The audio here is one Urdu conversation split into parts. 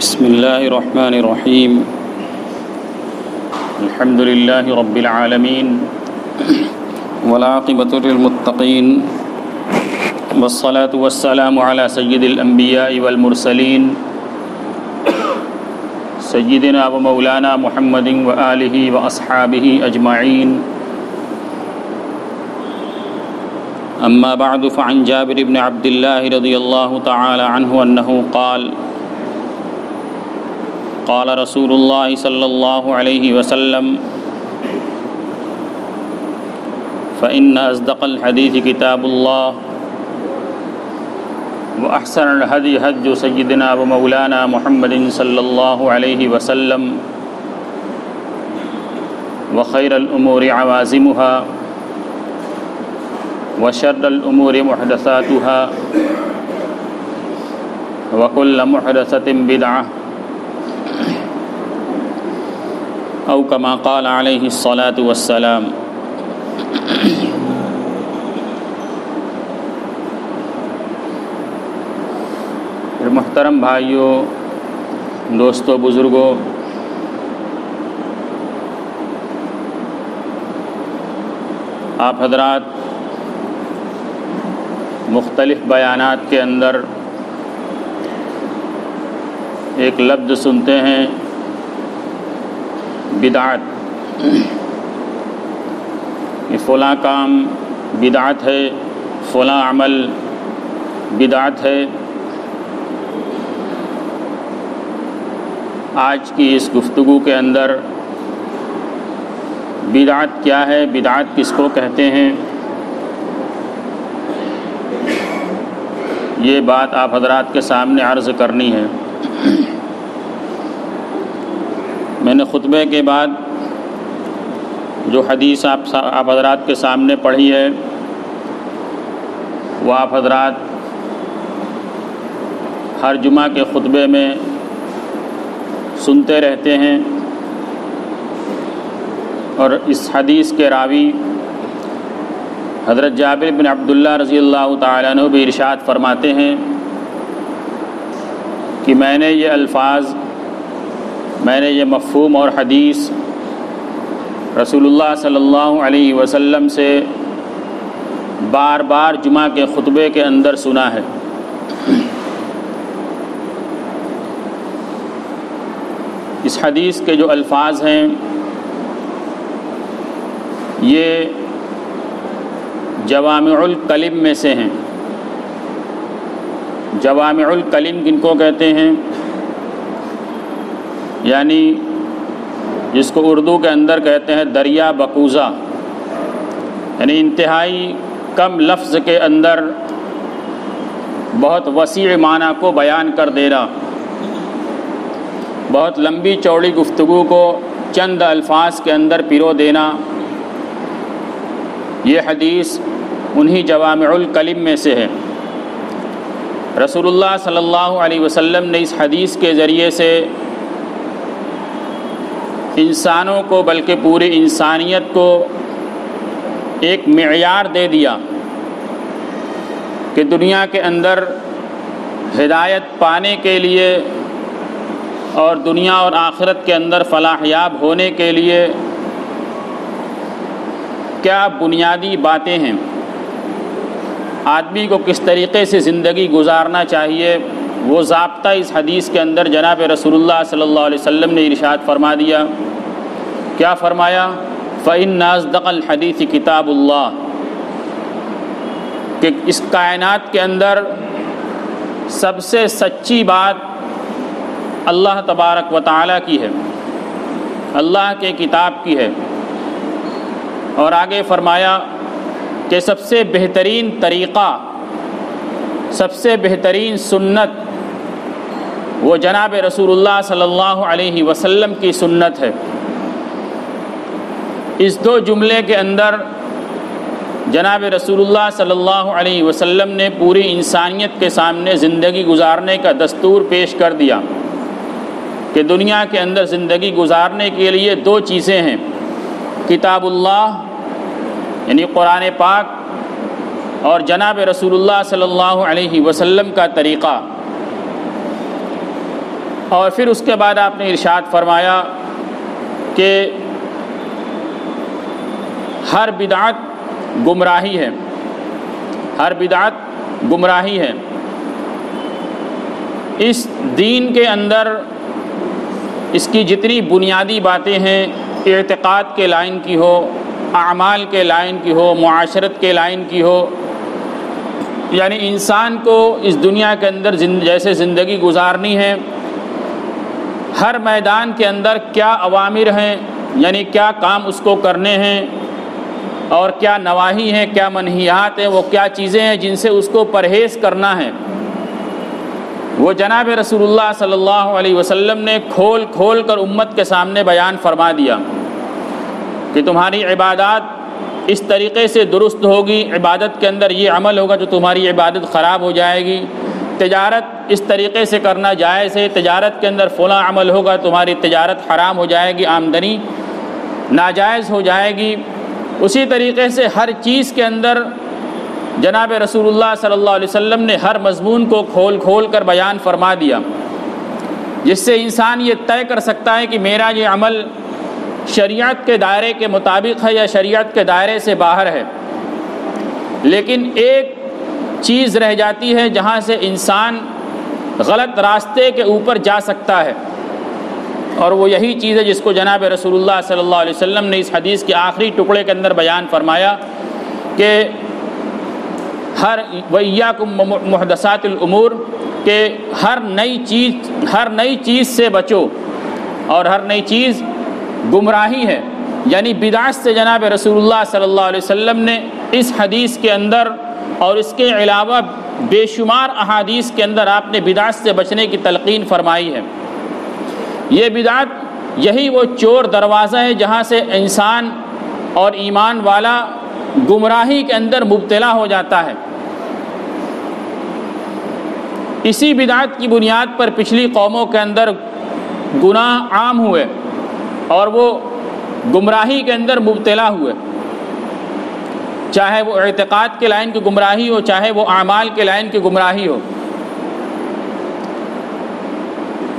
بسم الله الرحمن الرحيم. الحمد لله رب العالمين والعاقبة للمتقين والصلاة والسلام على سيد الأنبياء والمرسلين سيدنا ومولانا محمد وآله وأصحابه أجمعين. أما بعد فعن جابر بن عبد الله رضي الله تعالى عنه أنه قال قال رسول الله صلى الله عليه وسلم فإن أصدق الحديث كتاب الله وأحسن الهدي هدي سيدنا ومولانا محمد صلى الله عليه وسلم وخير الأمور عوازمها وشر الأمور محدثاتها وكل محدثة بدعة او کما قال علیہ الصلاۃ والسلام. محترم بھائیوں، دوستوں، بزرگوں، آپ حضرات مختلف بیانات کے اندر ایک لفظ سنتے ہیں، بدعت. یہ فلاں کام بدعت ہے، فلاں عمل بدعت ہے. آج کی اس گفتگو کے اندر بدعت کیا ہے، بدعت کس کو کہتے ہیں، یہ بات آپ حضرات کے سامنے عرض کرنی ہے. میں نے خطبے کے بعد جو حدیث آپ حضرات کے سامنے پڑھی ہے وہ آپ حضرات ہر جمعہ کے خطبے میں سنتے رہتے ہیں، اور اس حدیث کے راوی حضرت جابر بن عبداللہ رضی اللہ تعالیٰ عنہ بھی ارشاد فرماتے ہیں کہ میں نے یہ الفاظ، میں نے یہ مفہوم اور حدیث رسول اللہ صلی اللہ علیہ وسلم سے بار بار جمعہ کے خطبے کے اندر سنا ہے. اس حدیث کے جو الفاظ ہیں یہ جوامع الکلم میں سے ہیں. جوامع الکلم کن کو کہتے ہیں؟ یعنی جس کو اردو کے اندر کہتے ہیں دریا بکوزہ، یعنی انتہائی کم لفظ کے اندر بہت وسیع معنی کو بیان کر دینا، بہت لمبی چوڑی گفتگو کو چند الفاظ کے اندر پیرو دینا. یہ حدیث انہی جوامع الکلم میں سے ہے. رسول اللہ صلی اللہ علیہ وسلم نے اس حدیث کے ذریعے سے انسانوں کو بلکہ پوری انسانیت کو ایک معیار دے دیا کہ دنیا کے اندر ہدایت پانے کے لیے اور دنیا اور آخرت کے اندر فلاح یاب ہونے کے لیے کیا بنیادی باتیں ہیں، آدمی کو کس طریقے سے زندگی گزارنا چاہیے، وہ ضابطہ اس حدیث کے اندر جناب رسول اللہ صلی اللہ علیہ وسلم نے ارشاد فرما دیا. کیا فرمایا؟ فَإِنَّ أَصْدَقَ الْحَدِيثِ كِتَابُ اللَّهِ، کہ اس کائنات کے اندر سب سے سچی بات اللہ تبارک و تعالیٰ کی ہے، اللہ کے کتاب کی ہے. اور آگے فرمایا کہ سب سے بہترین طریقہ، سب سے بہترین سنت وہ جناب رسول اللہ صلی اللہ علیہ وسلم کی سنت ہے. اس دو جملے کے اندر جناب رسول اللہ صلی اللہ علیہ وسلم نے پوری انسانیت کے سامنے زندگی گزارنے کا دستور پیش کر دیا کہ دنیا کے اندر زندگی گزارنے کے لیے دو چیزیں ہیں، کتاب اللہ یعنی قرآن پاک اور جناب رسول اللہ صلی اللہ علیہ وسلم کا طریقہ. اور پھر اس کے بعد آپ نے ارشاد فرمایا کہ ہر بدعت گمراہی ہے، ہر بدعت گمراہی ہے۔ اس دین کے اندر اس کی جتنی بنیادی باتیں ہیں، اعتقاد کے لائن کی ہو، اعمال کے لائن کی ہو، معاشرت کے لائن کی ہو، یعنی انسان کو اس دنیا کے اندر جیسے زندگی گزارنی ہے، ہر میدان کے اندر کیا اوامر ہیں، یعنی کیا کام اس کو کرنے ہیں، اور کیا نواہی ہیں، کیا منہیات ہیں، وہ کیا چیزیں ہیں جن سے اس کو پرہیز کرنا ہے، وہ جناب رسول اللہ صلی اللہ علیہ وسلم نے کھول کھول کر امت کے سامنے بیان فرما دیا کہ تمہاری عبادات اس طریقے سے درست ہوگی، عبادت کے اندر یہ عمل ہوگا جو تمہاری عبادت خراب ہو جائے گی، تجارت اس طریقے سے کرنا جائز ہے، تجارت کے اندر فلاں عمل ہوگا تمہاری تجارت حرام ہو جائے گی، آمدنی ناجائز ہو جائے گی۔ اسی طریقے سے ہر چیز کے اندر جناب رسول اللہ صلی اللہ علیہ وسلم نے ہر مضمون کو کھول کھول کر بیان فرما دیا، جس سے انسان یہ طے کر سکتا ہے کہ میرا یہ عمل شریعت کے دائرے کے مطابق ہے یا شریعت کے دائرے سے باہر ہے۔ لیکن ایک چیز رہ جاتی ہے جہاں سے انسان غلط راستے کے اوپر جا سکتا ہے، اور وہ یہی چیز ہے جس کو جناب رسول اللہ صلی اللہ علیہ وسلم نے اس حدیث کے آخری ٹکڑے کے اندر بیان فرمایا کہ ہر وَإِيَّاكُمْ مُحْدَثَاتِ الْأُمُورِ، کہ ہر نئی چیز سے بچو، اور ہر نئی چیز گمراہی ہے، یعنی بدعت سے جناب رسول اللہ صلی اللہ علیہ وسلم نے اس حدیث کے اندر اور اس کے علاوہ بے شمار احادیث کے اندر آپ نے بدعت سے بچنے کی تلقین فرمائی ہے۔ یہ بدعت یہی وہ چور دروازہ ہے جہاں سے انسان اور ایمان والا گمراہی کے اندر مبتلا ہو جاتا ہے۔ اسی بدعت کی بنیاد پر پچھلی قوموں کے اندر گناہ عام ہوئے اور وہ گمراہی کے اندر مبتلا ہوئے، چاہے وہ اعتقاد کے لائن کی گمراہی ہو، چاہے وہ اعمال کے لائن کی گمراہی ہو۔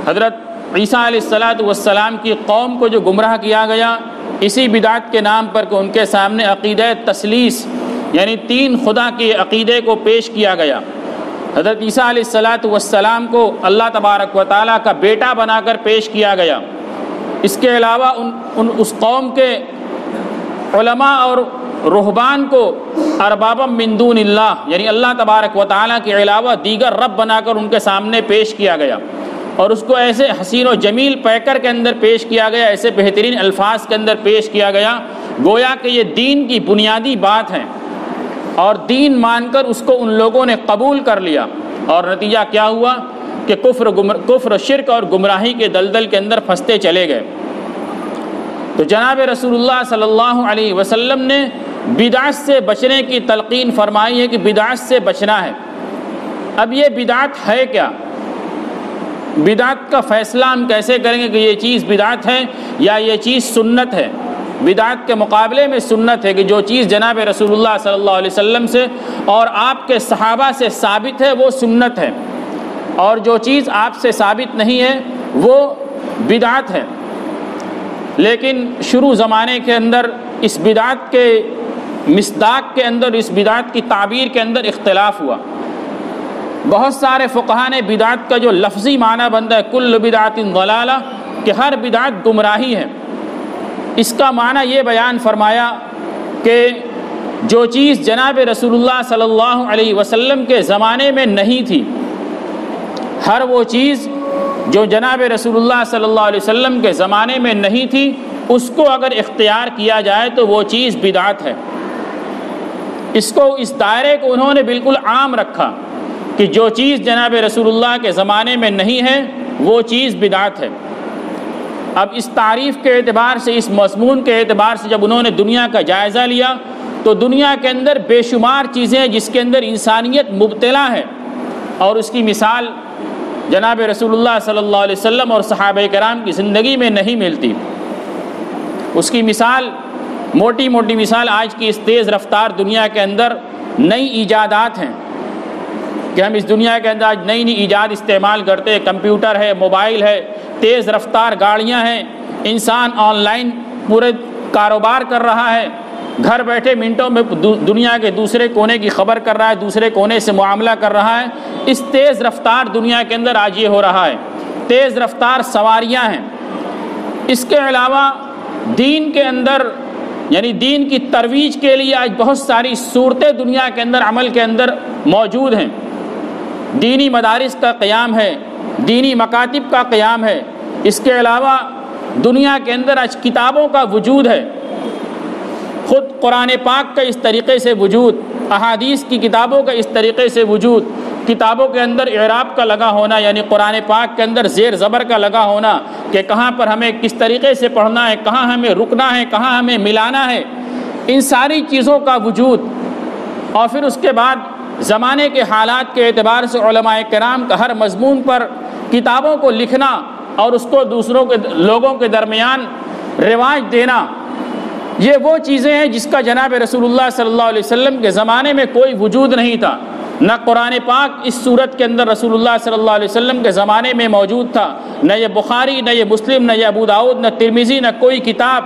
حضرت عیسیٰ علیہ السلام کی قوم کو جو گمراہ کیا گیا اسی بدعت کے نام پر کہ ان کے سامنے عقیدہ تثلیث یعنی تین خدا کے عقیدے کو پیش کیا گیا۔ حضرت عیسیٰ علیہ السلام کو اللہ تبارک و تعالیٰ کا بیٹا بنا کر پیش کیا گیا۔ اس کے علاوہ اس قوم کے علماء اور رہبان کو اربابا من دون اللہ یعنی اللہ تبارک و تعالیٰ کے علاوہ دیگر رب بنا کر ان کے سامنے پیش کیا گیا، اور اس کو ایسے حسین و جمیل پیکر کے اندر پیش کیا گیا، ایسے بہترین الفاظ کے اندر پیش کیا گیا گویا کہ یہ دین کی بنیادی بات ہے، اور دین مان کر اس کو ان لوگوں نے قبول کر لیا، اور نتیجہ کیا ہوا کہ کفر شرک اور گمراہی کے دلدل کے اندر پھنستے چلے گئے۔ تو جناب رسول اللہ صلی اللہ علیہ وسلم نے بدعت سے بچنے کی تلقین فرمائی ہے کہ بدعت سے بچنا ہے۔ اب یہ بدعت ہے کیا؟ بدعت کا فیصلہ ہم کیسے کریں گے کہ یہ چیز بدعت ہے یا یہ چیز سنت ہے؟ بدعت کے مقابلے میں سنت ہے کہ جو چیز جناب رسول اللہ صلی اللہ علیہ وسلم سے اور آپ کے صحابہ سے ثابت ہے وہ سنت ہے، اور جو چیز آپ سے ثابت نہیں ہے وہ بدعت ہے۔ لیکن شروع زمانے کے اندر اس بدعت کے مصداق کے اندر، اس بدعت کی تعبیر کے اندر اختلاف ہوا۔ بہت سارے فقہا نے بدعت کا جو لفظی معنی بنتا ہے کل بدعت ضلالہ کہ ہر بدعت گمراہی ہے، اس کا معنی یہ بیان فرمایا کہ جو چیز جناب رسول اللہ صلی اللہ علیہ وسلم کے زمانے میں نہیں تھی، ہر وہ چیز جو جناب رسول اللہ صلی اللہ علیہ وسلم کے زمانے میں نہیں تھی اس کو اگر اختیار کیا جائے تو وہ چیز بدعت ہے۔ اس دائرے کو انہوں نے بالکل عام رکھا کہ جو چیز جناب رسول اللہ کے زمانے میں نہیں ہے وہ چیز بدعت ہے۔ اب اس تعریف کے اعتبار سے، اس مضمون کے اعتبار سے جب انہوں نے دنیا کا جائزہ لیا تو دنیا کے اندر بے شمار چیزیں جس کے اندر انسانیت مبتلا ہے، اور اس کی مثال جناب رسول اللہ صلی اللہ علیہ وسلم اور صحابہ کرام کی زندگی میں نہیں ملتی۔ اس کی مثال، موٹی موٹی مثال آج کی اس تیز رفتار دنیا کے اندر نئی ایجادات ہیں۔ کہ ہم اس دنیا کے اندر آج نئی نئی ایجاد استعمال کرتے ہیں، کمپیوٹر ہے، موبائل ہے، تیز رفتار گاڑیاں ہیں، انسان آن لائن پورے کاروبار کر رہا ہے، گھر بیٹھے منٹوں میں دنیا کے دوسرے کونے کی خبر کر رہا ہے، دوسرے کونے سے معاملہ کر رہا ہے۔ اس تیز رفتار دنیا کے اندر آج یہ ہو رہا ہے، تیز رفتار سواریاں ہیں۔ اس کے علاوہ دین کے اندر یعنی دین کی ترویج کے لیے آج بہت ساری صورتیں دنیا کے اندر عمل کے اندر موجود ہیں۔ دینی مدارس کا قیام ہے، دینی مکاتب کا قیام ہے۔ اس کے علاوہ دنیا کے اندر آج کتابوں کا وجود ہے، خود قرآن پاک کا اس طریقے سے وجود، احادیث کی کتابوں کا اس طریقے سے وجود، کتابوں کے اندر اعراب کا لگا ہونا، یعنی قرآن پاک کے اندر زیر زبر کا لگا ہونا کہ کہاں پر ہمیں کس طریقے سے پڑھنا ہے، کہاں ہمیں رکنا ہے، کہاں ہمیں ملانا ہے، ان ساری چیزوں کا وجود۔ اور پھر اس کے بعد زمانے کے حالات کے اعتبار سے علماء کرام کا ہر مضمون پر کتابوں کو لکھنا اور اس کو دوسروں کے لوگوں کے درمیان رواج دینا، یہ وہ چیزیں ہیں جس کا جناب رسول اللہ صلی اللہ علیہ وسلم کے زمانے میں کوئی وجود نہیں تھا۔ نہ قرآن پاک اس صورت کے اندر رسول اللہ صلی اللہ علیہ وسلم کے زمانے میں موجود تھا، نہ یہ بخاری، نہ یہ مسلم، نہ یہ ابو داؤد، نہ ترمذی، نہ کوئی کتاب۔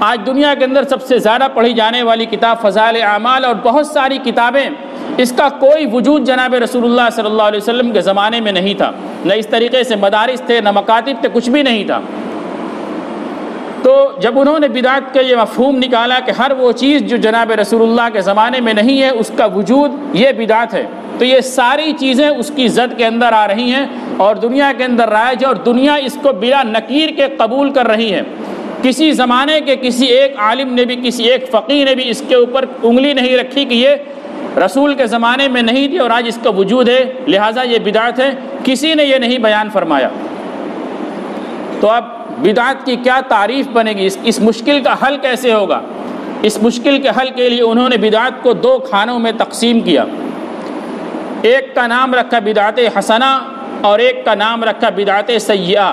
آج دنیا کے اندر سب سے زیادہ پڑھی جانے والی کتاب فضائل اعمال اور بہت ساری کتابیں، اس کا کوئی وجود جناب رسول اللہ صلی اللہ علیہ وسلم کے زمانے میں نہیں تھا۔ نہ اس طریقے سے مدارس تھے، نہ مکاتب تھے، کچھ بھی نہیں تھا۔ تو جب انہوں نے بدعت کا یہ مفہوم نکالا کہ ہر وہ چیز جو جناب رسول اللہ کے زمانے میں نہیں ہے اس کا وجود یہ بدعت ہے، تو یہ ساری چیزیں اس کی زد کے اندر آ رہی ہیں اور دنیا کے اندر رائج ہے، اور دنیا اس کو بلا نکیر کے قبول کر رہی ہے۔ کسی زمانے کے کسی ایک عالم نے بھی، کسی ایک فقیہ نے بھی اس کے اوپر انگلی نہیں رکھی کہ یہ رسول کے زمانے میں نہیں تھی اور آج اس کا وجود ہے، لہٰذا یہ بدعت ہے، کسی نے یہ نہیں بیان فرمایا۔ تو اب بدعت کی کیا تعریف بنے گی، اس مشکل کا حل کیسے ہوگا؟ اس مشکل کے حل کے لیے انہوں نے بدعت کو دو کھانوں میں تقسیم کیا، ایک کا نام رکھا بدعت حسنہ اور ایک کا نام رکھا بدعت سیئہ۔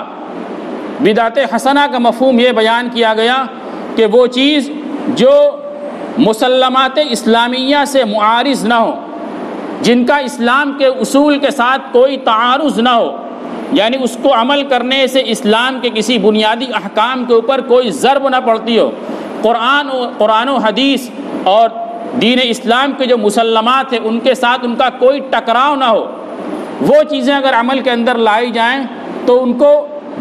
بدعت حسنہ کا مفہوم یہ بیان کیا گیا کہ وہ چیز جو مسلمات اسلامیہ سے معارض نہ ہو، جن کا اسلام کے اصول کے ساتھ کوئی تعارض نہ ہو، یعنی اس کو عمل کرنے سے اسلام کے کسی بنیادی احکام کے اوپر کوئی ضرب نہ پڑتی ہو، قرآن و حدیث اور دین اسلام کے جو مسلمات ہیں ان کے ساتھ ان کا کوئی ٹکراؤ نہ ہو، وہ چیزیں اگر عمل کے اندر لائی جائیں تو ان کو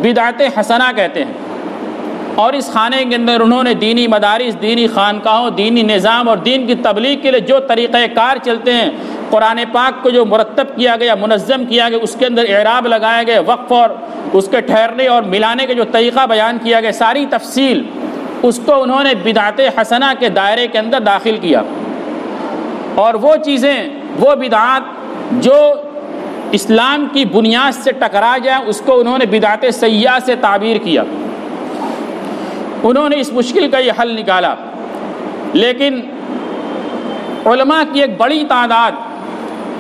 بدعت حسنہ کہتے ہیں۔ اور اس خانے کے اندر انہوں نے دینی مدارس، دینی خانقاہوں، دینی نظام اور دین کی تبلیغ کے لیے جو طریقہ کار چلتے ہیں، قرآن پاک کو جو مرتب کیا گیا، منظم کیا گیا، اس کے اندر اعراب لگائے گئے، وقف اور اس کے ٹھہرنے اور ملانے کے جو طریقہ بیان کیا گیا، ساری تفصیل، اس کو انہوں نے بدعت حسنہ کے دائرے کے اندر داخل کیا۔ اور وہ چیزیں، وہ بدعات جو اسلام کی بنیاد سے ٹکرا جائیں، اس کو انہوں نے بدعت سیئہ سے تعبیر کیا۔ انہوں نے اس مشکل کا یہ حل نکالا، لیکن علماء کی ایک بڑی تعداد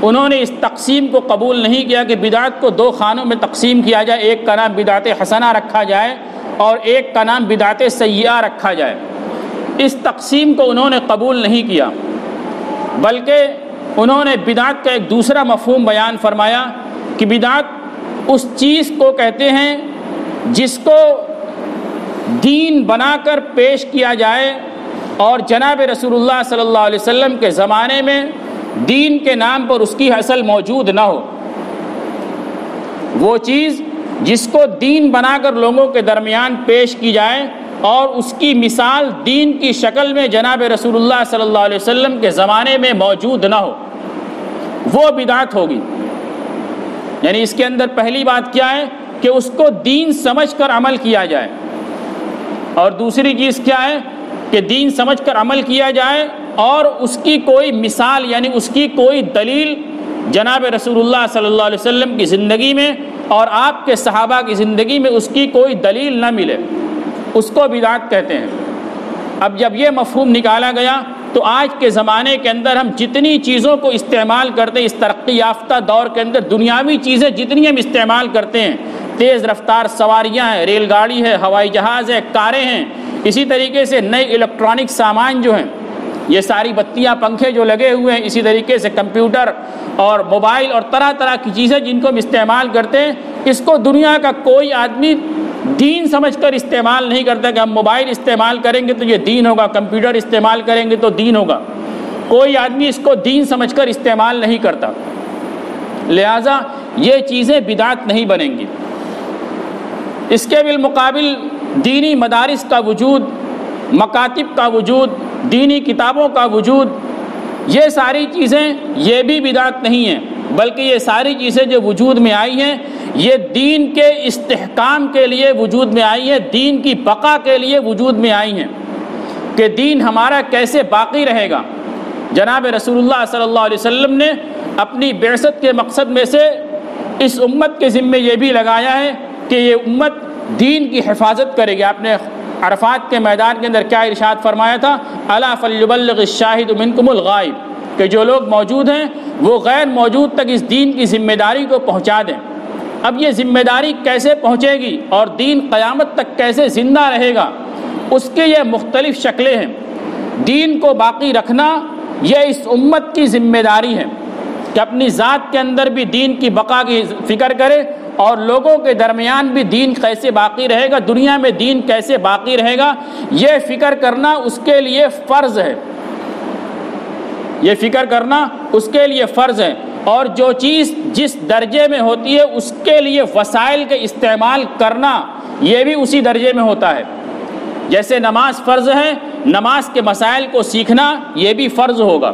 انہوں نے اس تقسیم کو قبول نہیں کیا کہ بدعت کو دو خانوں میں تقسیم کیا جائے، ایک کا نام بدعت حسنہ رکھا جائے اور ایک کا نام بدعت سیئہ رکھا جائے۔ اس تقسیم کو انہوں نے قبول نہیں کیا، بلکہ انہوں نے بدعت کا ایک دوسرا مفہوم بیان فرمایا کہ بدعت اس چیز کو کہتے ہیں جس کو دین بنا کر پیش کیا جائے اور جناب رسول اللہ صلی اللہ علیہ وسلم کے زمانے میں دین کے نام پر اس کی اصل موجود نہ ہو۔ وہ چیز جس کو دین بنا کر لوگوں کے درمیان پیش کی جائے اور اس کی مثال دین کی شکل میں جناب رسول اللہ صلی اللہ علیہ وسلم کے زمانے میں موجود نہ ہو، وہ بدعت ہوگی۔ یعنی اس کے اندر پہلی بات کیا ہے کہ اس کو دین سمجھ کر عمل کیا جائے، اور دوسری چیز کیا ہے کہ دین سمجھ کر عمل کیا جائے اور اس کی کوئی مثال یعنی اس کی کوئی دلیل جناب رسول اللہ صلی اللہ علیہ وسلم کی زندگی میں اور آپ کے صحابہ کی زندگی میں اس کی کوئی دلیل نہ ملے، اس کو بدعت کہتے ہیں۔ اب جب یہ مفہوم نکالا گیا تو آج کے زمانے کے اندر ہم جتنی چیزوں کو استعمال کرتے ہیں، اس ترقی یافتہ دور کے اندر دنیاوی چیزیں جتنی ہم استعمال کرتے ہیں، تیز رفتار سواریاں ہیں، ریل گاڑی ہے، ہوائی جہاز ہے، کاریں ہیں، اسی طریقے سے نئے الیکٹرانک سامان جو ہیں، یہ ساری بتیاں، پنکھے جو لگے ہوئے ہیں، اسی طریقے سے کمپیوٹر اور موبائل اور طرح طرح کی چیزیں جن کو ہم استعمال کرتے ہیں، اس کو دنیا کا کوئی آدمی دین سمجھ کر استعمال نہیں کرتا کہ ہم موبائل استعمال کریں گے تو یہ دین ہوگا، کمپیوٹر استعمال کریں گے تو دین ہوگا۔ کوئی آدمی اس کو دین سمجھ کر استعمال نہیں کرتا، لہٰذا یہ چیزیں بدعت نہیں بنیں گی۔ اس کے بالمقابل دینی مدارس کا وجود، مکاتب کا وجود، دینی کتابوں کا وجود، یہ ساری چیزیں یہ بھی بدعت نہیں ہیں، بلکہ یہ ساری چیزیں جو وجود میں آئی ہیں یہ دین کے استحکام کے لیے وجود میں آئی ہیں، دین کی بقا کے لیے وجود میں آئی ہیں کہ دین ہمارا کیسے باقی رہے گا۔ جناب رسول اللہ صلی اللہ علیہ وسلم نے اپنی بعثت کے مقصد میں سے اس امت کے ذمے یہ بھی لگایا ہے کہ یہ امت دین کی حفاظت کرے گی۔ آپ نے عرفات کے میدان کے اندر کیا ارشاد فرمایا تھا؟ الا فلیبلغ الشاہد منکم الغائب، کہ جو لوگ موجود ہیں وہ غیر موجود تک اس دین کی ذمہ داری کو پہنچا دیں۔ اب یہ ذمہ داری کیسے پہنچے گی اور دین قیامت تک کیسے زندہ رہے گا، اس کے یہ مختلف شکلیں ہیں۔ دین کو باقی رکھنا یہ اس امت کی ذمہ داری ہے کہ اپنی ذات کے اندر بھی دین کی بقا کی فکر کرے اور لوگوں کے درمیان بھی دین کیسے باقی رہے گا، دنیا میں دین کیسے باقی رہے گا، یہ فکر کرنا اس کے لیے فرض ہے، یہ فکر کرنا اس کے لیے فرض ہے۔ اور جو چیز جس درجے میں ہوتی ہے اس کے لیے وسائل کے استعمال کرنا یہ بھی اسی درجے میں ہوتا ہے۔ جیسے نماز فرض ہے، نماز کے مسائل کو سیکھنا یہ بھی فرض ہوگا۔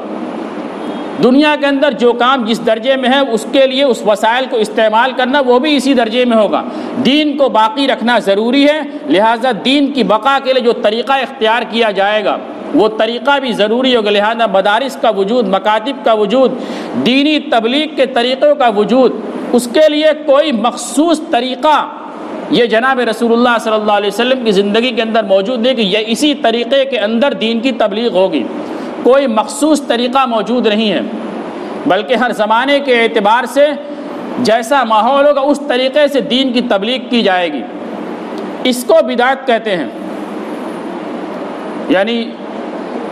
دنیا کے اندر جو کام جس درجے میں ہے اس کے لیے اس وسائل کو استعمال کرنا وہ بھی اسی درجے میں ہوگا۔ دین کو باقی رکھنا ضروری ہے، لہٰذا دین کی بقا کے لیے جو طریقہ اختیار کیا جائے گا وہ طریقہ بھی ضروری ہوگا۔ لہٰذا مدارس کا وجود، مکاتب کا وجود، دینی تبلیغ کے طریقوں کا وجود، اس کے لیے کوئی مخصوص طریقہ یہ جناب رسول اللہ صلی اللہ علیہ وسلم کی زندگی کے اندر موجود نہیں کہ یہ اسی طریقے کے اندر دین کی تبلیغ ہوگی۔ کوئی مخصوص طریقہ موجود نہیں ہے، بلکہ ہر زمانے کے اعتبار سے جیسا ماحول ہوگا اس طریقے سے دین کی تبلیغ کی جائے گی۔ اس کو بدعت کہتے ہیں، یعنی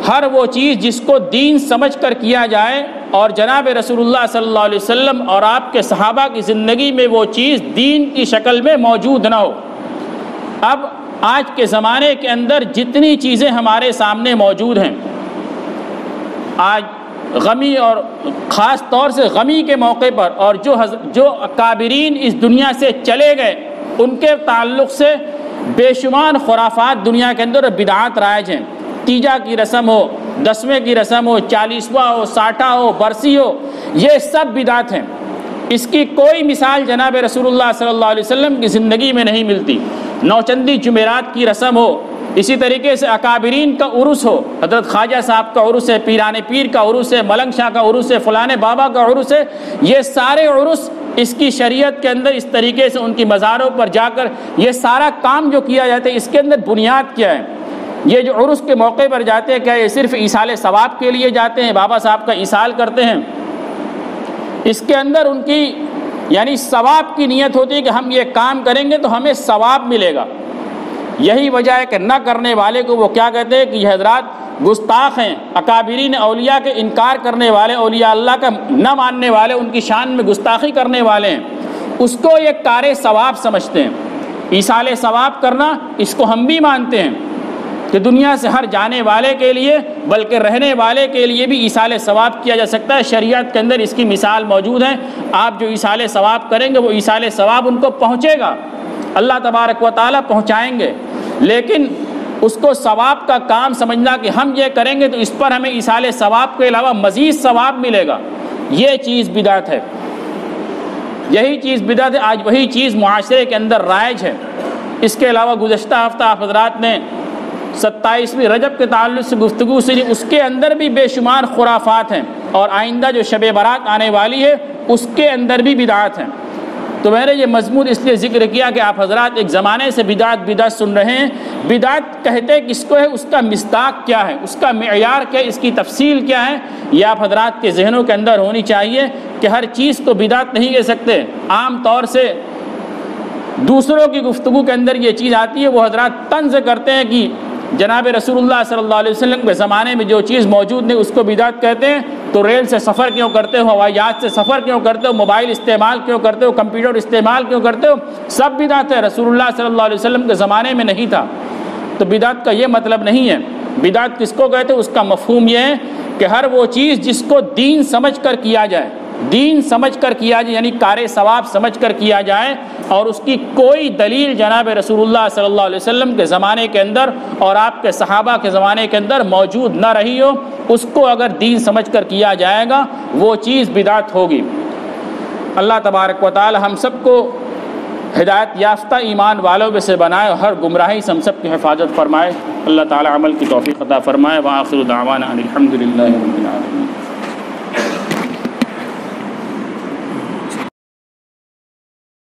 ہر وہ چیز جس کو دین سمجھ کر کیا جائے اور جناب رسول اللہ صلی اللہ علیہ وسلم اور آپ کے صحابہ کی زندگی میں وہ چیز دین کی شکل میں موجود نہ ہو۔ اب آج کے زمانے کے اندر جتنی چیزیں ہمارے سامنے موجود ہیں، آج غمی اور خاص طور سے غمی کے موقع پر اور جو اکابرین اس دنیا سے چلے گئے ان کے تعلق سے بے شمار خرافات دنیا کے اندر بدعات رائج ہیں۔ تیجا کی رسم ہو، دسویں کی رسم ہو، 40واں ہو، 60 ہو، برسی ہو، یہ سب بدعت ہیں۔ اس کی کوئی مثال جناب رسول اللہ صلی اللہ علیہ وسلم کی زندگی میں نہیں ملتی۔ نوچندی جمعرات کی رسم ہو، اسی طریقے سے اکابرین کا عرس ہو، حضرت خواجہ صاحب کا عرس ہے، پیران پیر کا عرس ہے، ملنگ شاہ کا عرس ہے، فلانے بابا کا عرس ہے، یہ سارے عرس اس کی شریعت کے اندر اس طریقے سے ان کی مزاروں پر جا کر یہ سارا کام جو کیا جاتا ہے اس کے اندر بنیاد کیا ہے؟ یہ جو عرس کے موقع پر جاتے ہیں کیا یہ صرف ایصال ثواب کے لیے جاتے ہیں، بابا صاحب کا ایصال کرتے ہیں؟ اس کے اندر ان کی یعنی ثواب کی نیت ہوتی ہے کہ ہم یہ کام کریں گے تو ہمیں ثواب ملے گا۔ یہی وجہ ہے کہ نہ کرنے والے کو وہ کیا کہتے ہیں کہ یہ حضرات گستاخ ہیں، اکابرین اولیاء کے انکار کرنے والے، اولیاء اللہ کا نہ ماننے والے، ان کی شان میں گستاخی کرنے والے ہیں، اس کو یہ کار ثواب سمجھتے ہیں۔ ایصال ثواب کرنا اس کو ہم بھی مانتے ہیں کہ دنیا سے ہر جانے والے کے لیے بلکہ رہنے والے کے لیے بھی ایصال ثواب کیا جا سکتا ہے۔ شریعت کے اندر اس کی مثال موجود ہے۔ آپ جو ایصال ثواب کریں گے وہ ایصال ثواب ان کو پہنچے گا، اللہ تبارک و تعالیٰ پہنچائیں گے، لیکن اس کو ثواب کا کام سمجھنا کہ ہم یہ کریں گے تو اس پر ہمیں ایصال ثواب کے علاوہ مزید ثواب ملے گا، یہ چیز بدعت ہے۔ یہی چیز بدعت ہے، آج وہی چیز معاشرے کے اندر رائج ہے۔ اس کے علاوہ گزشتہ ہفتہ آپ حضرات نے 27ویں رجب کے تعلق سے گفتگو سنی، اس کے اندر بھی بے شمار خرافات ہیں، اور آئندہ جو شب برات آنے والی ہے اس کے اندر بھی بدعات ہیں۔ تو میں نے یہ مضمون اس لیے ذکر کیا کہ آپ حضرات ایک زمانے سے بدعت سن رہے ہیں۔ بدعت کہتے کس کو ہے، اس کا مصداق کیا ہے، اس کا معیار کیا ہے، اس کی تفصیل کیا ہے، یہ آپ حضرات کے ذہنوں کے اندر ہونی چاہیے کہ ہر چیز کو بدعت نہیں کہہ سکتے۔ عام طور سے دوسروں کی گفتگو کے اندر یہ چیز آتی ہے، وہ حضرات طنز کرتے ہیں کہ جناب رسول اللہ صلی اللہ علیہ وسلم کے زمانے میں جو چیز موجود نہیں اس کو بدعت کہتے ہیں، تو ریل سے سفر کیوں کرتے ہو، ہوائی جہاز سے سفر کیوں کرتے ہو، موبائل استعمال کیوں کرتے ہو، کمپیوٹر استعمال کیوں کرتے ہو، سب بدعت ہے، رسول اللہ صلی اللہ علیہ وسلم کے زمانے میں نہیں تھا۔ تو بدعت کا یہ مطلب نہیں ہے۔ بدعت کس کو کہتے ہیں؟ اس کا مفہوم یہ ہے کہ ہر وہ چیز جس کو دین سمجھ کر کیا جائے، دین سمجھ کر کیا جائے، یعنی کار ثواب سمجھ کر کیا جائے، اور اس کی کوئی دلیل جناب رسول اللہ صلی اللہ علیہ وسلم کے زمانے کے اندر اور آپ کے صحابہ کے زمانے کے اندر موجود نہ رہی ہو، اس کو اگر دین سمجھ کر کیا جائے گا وہ چیز بدعت ہوگی۔ اللہ تبارک و تعالی ہم سب کو ہدایت یافتہ ایمان والوں میں سے بنائے اور ہر گمراہی سے ہم سب کی حفاظت فرمائے۔ اللہ تعالی عمل کی توفیق عطا فرمائے۔ وآخر دعوانا ان الحمد للہ رب العالمین۔